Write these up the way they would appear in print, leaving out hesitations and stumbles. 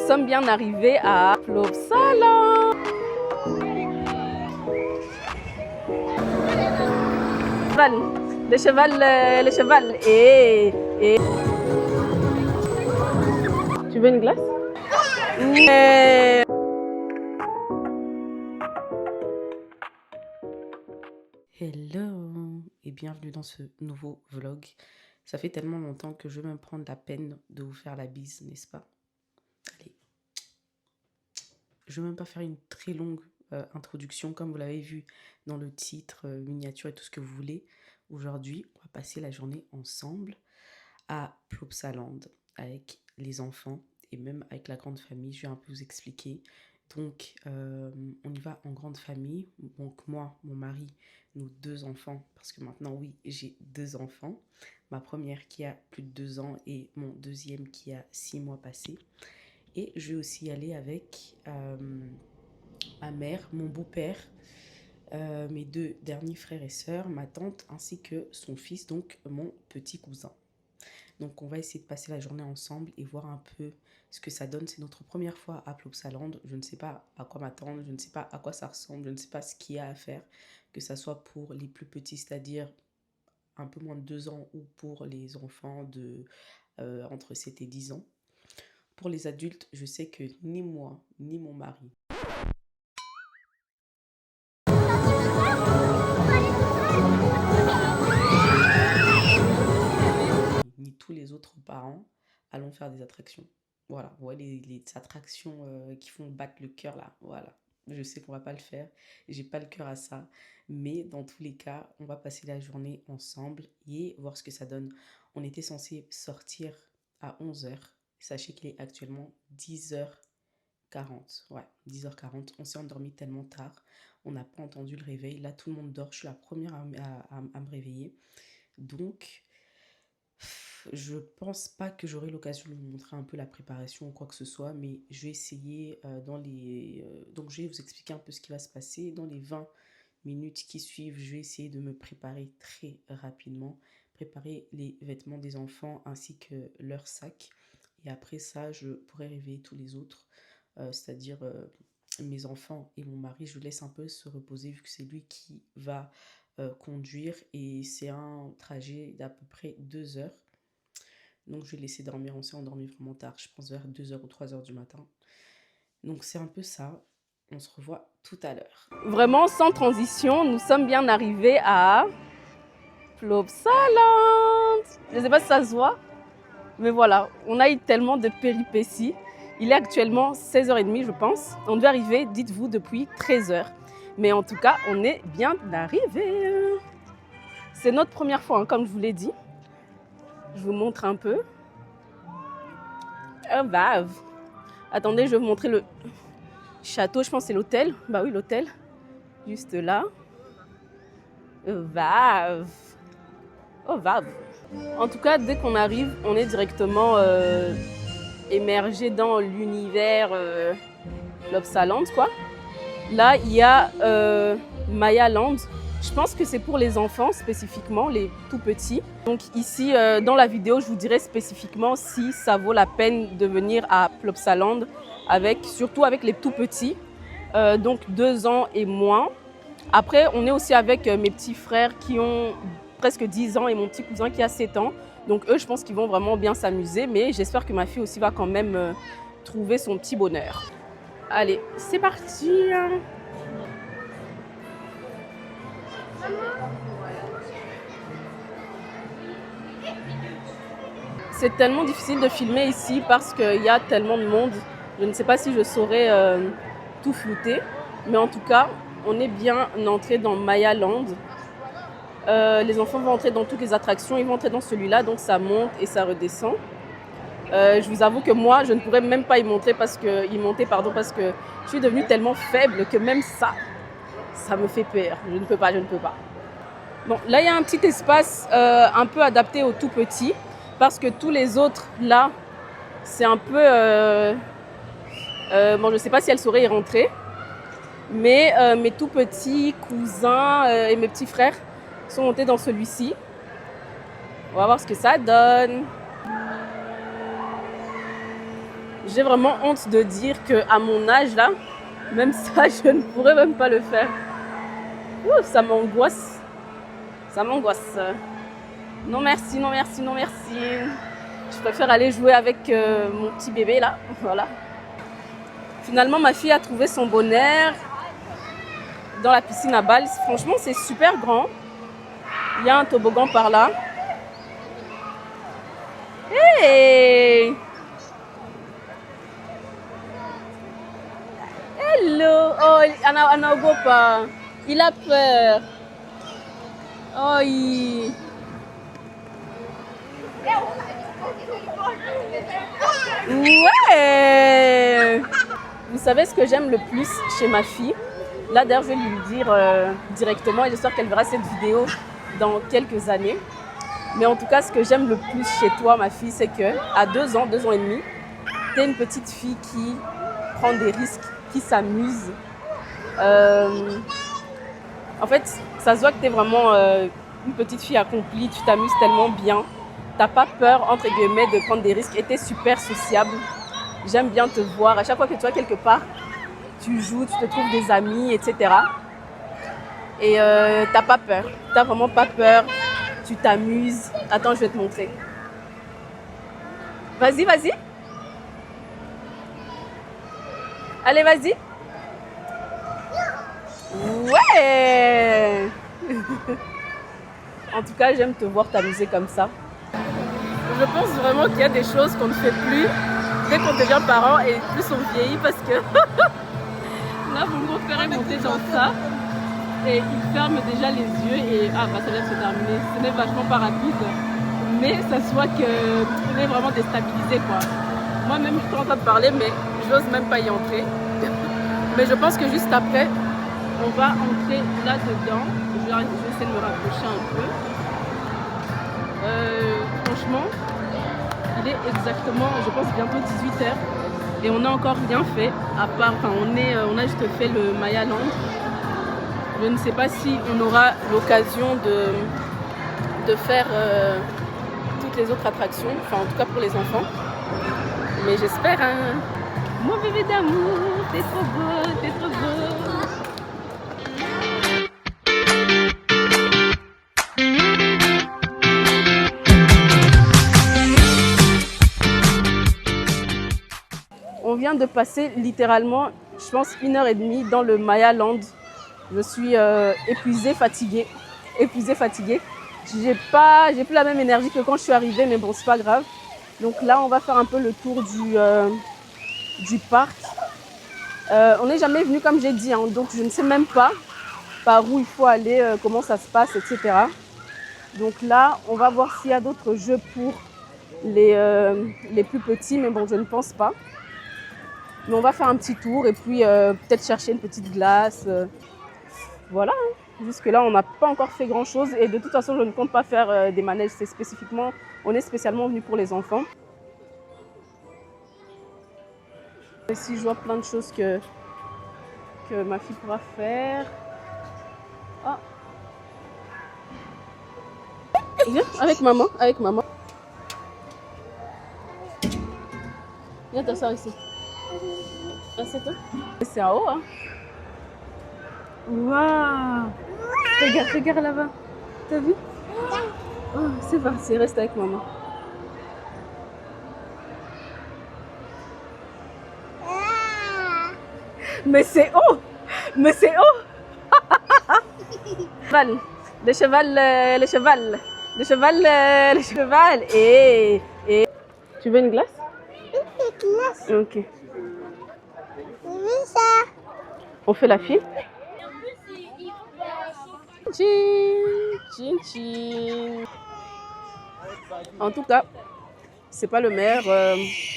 sommes bien arrivés à Plopsaland. Le cheval. Et... Tu veux une glace? Hello et bienvenue dans ce nouveau vlog. Ça fait tellement longtemps que je vais même prendre la peine de vous faire la bise, n'est-ce pas? Allez. Je vais même pas faire une très longue introduction comme vous l'avez vu dans le titre, miniature et tout ce que vous voulez. Aujourd'hui, on va passer la journée ensemble à Plopsaland avec les enfants et même avec la grande famille. Je vais un peu vous expliquer. Donc, on y va en grande famille. Donc, moi, mon mari, nos 2 enfants, parce que maintenant, oui, j'ai 2 enfants. Ma première qui a plus de 2 ans et mon deuxième qui a 6 mois passés. Et je vais aussi y aller avec ma mère, mon beau-père, mes 2 derniers frères et sœurs, ma tante, ainsi que son fils, donc mon petit cousin. Donc, on va essayer de passer la journée ensemble et voir un peu ce que ça donne. C'est notre première fois à Plopsaland. Je ne sais pas à quoi m'attendre, je ne sais pas à quoi ça ressemble, je ne sais pas ce qu'il y a à faire, que ça soit pour les plus petits, c'est-à-dire un peu moins de 2 ans, ou pour les enfants de entre 7 et 10 ans. Pour les adultes, je sais que ni moi, ni mon mari, ni tous les autres parents allons faire des attractions. Voilà, ouais, les attractions qui font battre le cœur là, voilà. Je sais qu'on va pas le faire, j'ai pas le cœur à ça, mais dans tous les cas, on va passer la journée ensemble et voir ce que ça donne. On était censé sortir à 11h, sachez qu'il est actuellement 10h40, ouais, 10h40. On s'est endormi tellement tard, on n'a pas entendu le réveil. Là, tout le monde dort, je suis la première à me réveiller. Donc, je pense pas que j'aurai l'occasion de vous montrer un peu la préparation ou quoi que ce soit, mais je vais essayer donc je vais vous expliquer un peu ce qui va se passer. Dans les 20 minutes qui suivent, je vais essayer de me préparer très rapidement, préparer les vêtements des enfants ainsi que leur sac. Et après ça, je pourrai réveiller tous les autres, c'est-à-dire mes enfants et mon mari. Je laisse un peu se reposer vu que c'est lui qui va conduire et c'est un trajet d'à peu près 2 heures. Donc, je vais laisser dormir. On s'est endormi vraiment tard, je pense vers 2h ou 3h du matin. Donc, c'est un peu ça. On se revoit tout à l'heure. Vraiment, sans transition, nous sommes bien arrivés à Plopsaland. Je ne sais pas si ça se voit, mais voilà, on a eu tellement de péripéties. Il est actuellement 16h30, je pense. On devait arriver, dites-vous, depuis 13h. Mais en tout cas, on est bien arrivés. C'est notre première fois, hein, comme je vous l'ai dit. Je vous montre un peu. Oh, bah. Attendez, je vais vous montrer le château. Je pense que c'est l'hôtel. Bah oui, l'hôtel. Juste là. Vave. Oh, vave. En tout cas, dès qu'on arrive, on est directement émergé dans l'univers Plopsaland, quoi. Là, il y a Maya Land. Je pense que c'est pour les enfants spécifiquement, les tout petits. Donc ici, dans la vidéo, je vous dirai spécifiquement si ça vaut la peine de venir à Plopsaland, surtout avec les tout petits, donc 2 ans et moins. Après, on est aussi avec mes petits frères qui ont presque 10 ans et mon petit cousin qui a 7 ans. Donc eux, je pense qu'ils vont vraiment bien s'amuser, mais j'espère que ma fille aussi va quand même trouver son petit bonheur. Allez, c'est parti! C'est tellement difficile de filmer ici parce qu'il y a tellement de monde. Je ne sais pas si je saurais tout flouter. Mais en tout cas, on est bien entré dans Maya Land. Les enfants vont entrer dans toutes les attractions. Ils vont entrer dans celui-là, donc ça monte et ça redescend. Je vous avoue que moi, je ne pourrais même pas y monter parce que je suis devenue tellement faible que même ça me fait peur. Je ne peux pas. Bon, là, il y a un petit espace un peu adapté aux tout petits. Parce que tous les autres, là, c'est un peu... bon, je ne sais pas si elle saurait y rentrer. Mais mes tout petits cousins et mes petits frères sont montés dans celui-ci. On va voir ce que ça donne. J'ai vraiment honte de dire qu'à mon âge là, même ça, je ne pourrais même pas le faire. Ouh, ça m'angoisse. Ça m'angoisse. Non merci, non merci, non merci. Je préfère aller jouer avec mon petit bébé là. Voilà. Finalement, ma fille a trouvé son bonheur dans la piscine à balles. Franchement, c'est super grand. Il y a un toboggan par là. Hey! Hello! Oh, Anaogopa. Il a peur. Oh, Ouais! Vous savez ce que j'aime le plus chez ma fille? Là, d'ailleurs, je vais lui dire directement et j'espère qu'elle verra cette vidéo dans quelques années. Mais en tout cas, ce que j'aime le plus chez toi, ma fille, c'est que à 2 ans, 2 ans et demi, tu es une petite fille qui prend des risques, qui s'amuse. En fait, ça se voit que tu es vraiment une petite fille accomplie, tu t'amuses tellement bien. T'as pas peur, entre guillemets, de prendre des risques et tu es super sociable. J'aime bien te voir. À chaque fois que tu vas quelque part, tu joues, tu te trouves des amis, etc. Et t'as pas peur. T'as vraiment pas peur. Tu t'amuses. Attends, je vais te montrer. Vas-y, vas-y. Allez, vas-y. Ouais. En tout cas, j'aime te voir t'amuser comme ça. Je pense vraiment qu'il y a des choses qu'on ne fait plus dès qu'on devient parent et plus on vieillit parce que là, mon beau-père est monté dans ça et il ferme déjà les yeux et ça vient de se terminer. Ce n'est vachement pas rapide, mais ça se voit qu'on est vraiment déstabilisé quoi. Moi-même, je suis en train de parler, mais j'ose même pas y entrer. Mais je pense que juste après, on va entrer là-dedans. Je vais essayer de me rapprocher un peu. Franchement, il est exactement, je pense, bientôt 18h. Et on n'a encore rien fait, à part, on a juste fait le Maya Land. Je ne sais pas si on aura l'occasion de faire toutes les autres attractions, enfin en tout cas pour les enfants. Mais j'espère, hein. Mon bébé d'amour, t'es trop beau, t'es trop beau. On vient de passer littéralement, je pense, 1h30 dans le Maya Land. Je suis épuisée, fatiguée. J'ai plus la même énergie que quand je suis arrivée, mais bon, c'est pas grave. Donc là, on va faire un peu le tour du parc. On n'est jamais venu, comme j'ai dit, hein, donc je ne sais même pas par où il faut aller, comment ça se passe, etc. Donc là, on va voir s'il y a d'autres jeux pour les plus petits, mais bon, je ne pense pas. Mais on va faire un petit tour et puis peut-être chercher une petite glace. Voilà, hein. Jusque là on n'a pas encore fait grand chose et de toute façon je ne compte pas faire des manèges, on est spécialement venu pour les enfants. Ici je vois plein de choses que ma fille pourra faire. Ah. Viens avec maman, Viens t'asseoir ici. Assieds-toi. C'est en haut, hein. Waouh! Regarde là-bas. T'as vu? Oh, c'est parti, reste avec maman. Mais c'est haut! Mais c'est haut! Le cheval. Et tu veux une glace? Ok. On fait la file. Tchin, tchin. En tout cas, c'est pas le meilleur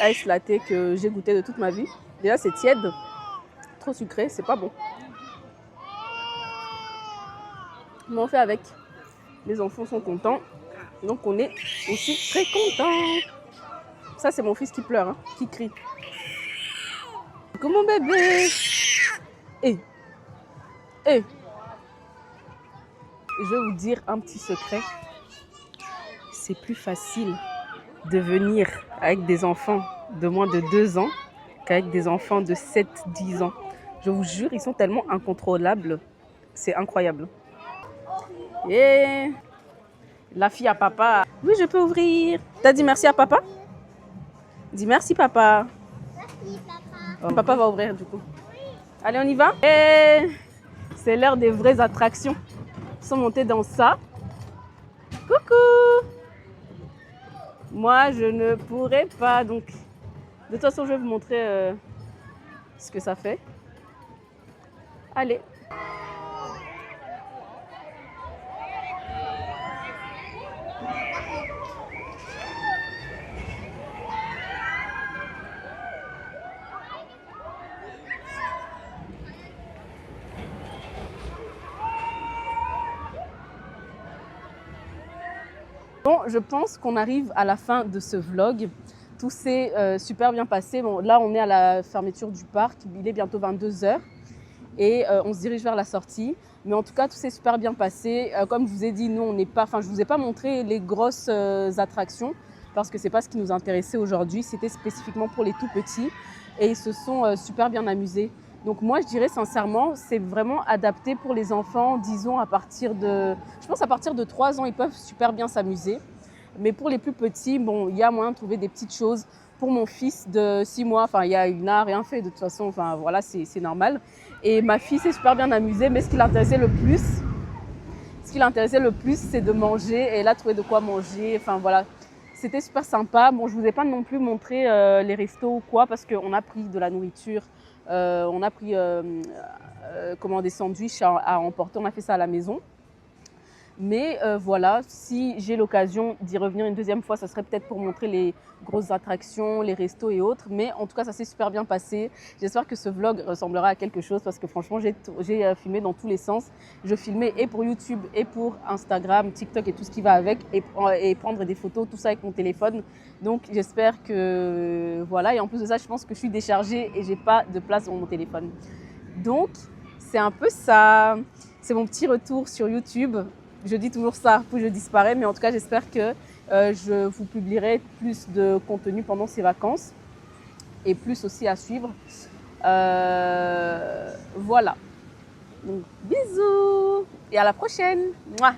ice latte que j'ai goûté de toute ma vie. Déjà, c'est tiède, trop sucré, c'est pas bon. Mais on fait avec. Les enfants sont contents, donc on est aussi très contents. Ça, c'est mon fils qui pleure, hein, qui crie. Comme mon bébé. Et je vais vous dire un petit secret. C'est plus facile de venir avec des enfants de moins de 2 ans qu'avec des enfants de 7-10 ans. Je vous jure, ils sont tellement incontrôlables. C'est incroyable. Et la fille à papa. Oui, je peux ouvrir. T'as dit merci à papa? Dis merci papa. Merci, papa. Oh, papa va ouvrir du coup. Allez, on y va? Et c'est l'heure des vraies attractions. Ils sont montés dans ça. Coucou! Moi, je ne pourrais pas. Donc, de toute façon, je vais vous montrer ce que ça fait. Allez. Bon, je pense qu'on arrive à la fin de ce vlog. Tout s'est super bien passé. Bon, là, on est à la fermeture du parc. Il est bientôt 22 h et on se dirige vers la sortie. Mais en tout cas, tout s'est super bien passé. Comme je vous ai dit, nous, on n'est pas, enfin, je vous ai pas montré les grosses attractions parce que c'est pas ce qui nous intéressait aujourd'hui. C'était spécifiquement pour les tout petits et ils se sont super bien amusés. Donc moi, je dirais sincèrement, c'est vraiment adapté pour les enfants, disons à partir de, je pense à partir de 3 ans, ils peuvent super bien s'amuser. Mais pour les plus petits, bon, il y a moyen de trouver des petites choses. Pour mon fils de 6 mois, enfin, il n'a rien fait de toute façon, enfin voilà, c'est normal. Et ma fille s'est super bien amusée, mais ce qui l'intéressait le plus, c'est de manger. Et elle a trouvé de quoi manger, enfin voilà. C'était super sympa. Bon, je vous ai pas non plus montré les restos ou quoi, parce qu'on a pris de la nourriture. On a pris des sandwichs à emporter, on a fait ça à la maison. Mais voilà, si j'ai l'occasion d'y revenir une deuxième fois, ça serait peut-être pour montrer les grosses attractions, les restos et autres. Mais en tout cas, ça s'est super bien passé. J'espère que ce vlog ressemblera à quelque chose parce que franchement, j'ai filmé dans tous les sens. Je filmais et pour YouTube et pour Instagram, TikTok et tout ce qui va avec et prendre des photos, tout ça avec mon téléphone. Donc j'espère que voilà. Et en plus de ça, je pense que je suis déchargée et j'ai pas de place dans mon téléphone. Donc c'est un peu ça. C'est mon petit retour sur YouTube. Je dis toujours ça, puis je disparais, mais en tout cas, j'espère que je vous publierai plus de contenu pendant ces vacances et plus aussi à suivre. Voilà. Donc, bisous et à la prochaine. Mouah.